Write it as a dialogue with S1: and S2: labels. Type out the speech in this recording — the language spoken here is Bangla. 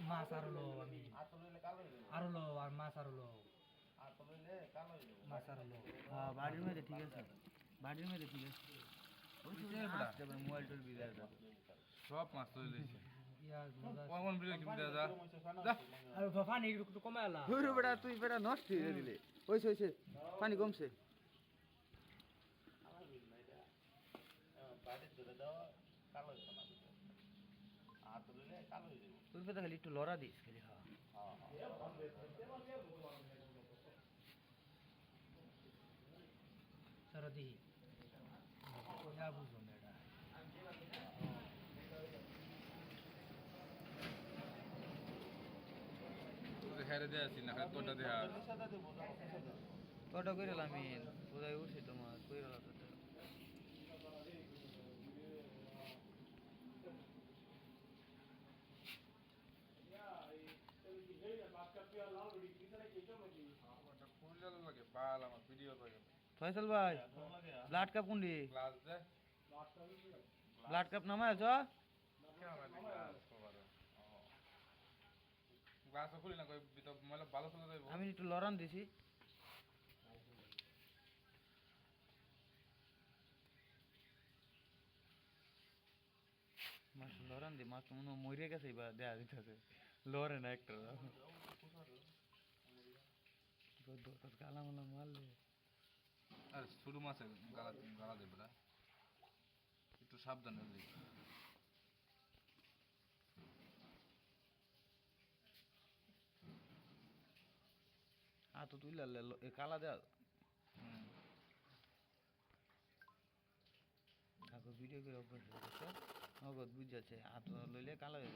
S1: মাছ আরলো আমি আরলো আর মাছ আরলো মাছ আরলো।
S2: বাড়ির মধ্যে ঠিক আছে, বাড়ির মধ্যে ঠিক আছে। মোবাইল টোল বিদায়
S3: সব মাছ তো লইছে
S1: ইয়া মজা
S3: কোন ভিডিও কি যা
S1: আর পানি একটু কমে আলা
S2: হুরু বেটা তুই বেটা নষ্ট হয়ে দিলে। হইছে হইছে, পানি কমছে। তুই বেটা খালি একটু লড়া দিস খালি। হ্যাঁ
S1: সরদি ইয়া বুঝো মেডা
S3: তুই হেরে দে আসি না তোটা দেয়া
S2: তোটা কইরালাম আমি কোথায় উঠছি তোমার কইরালাম তো।
S3: ফুল লাগে বাল আমার ভিডিও লাগে
S2: ফয়সাল ভাই ব্লাড কাপ কোনডি?
S3: গ্লাস দে
S2: ব্লাড কাপ নামায় আছ?
S3: গ্লাস খুলি না কই ভিতর মানে ভালো চলে যাইবো।
S2: আমি একটু লড়ান দিছি। মাছ লড়ান দি, মাছ মনে মরে গেছে এবার দেয়া দিতেছে, লড়ে না একটা গালা মালা মারলে।
S3: আরে ছোট মাছে গালা গালা দেবে না, একটু সাবধানে হলি।
S2: তো তুই কালা দেয়া ভিডিও করে অভ্যাস নগদ বুঝাচ্ছে হাত লইলে কালা হয়ে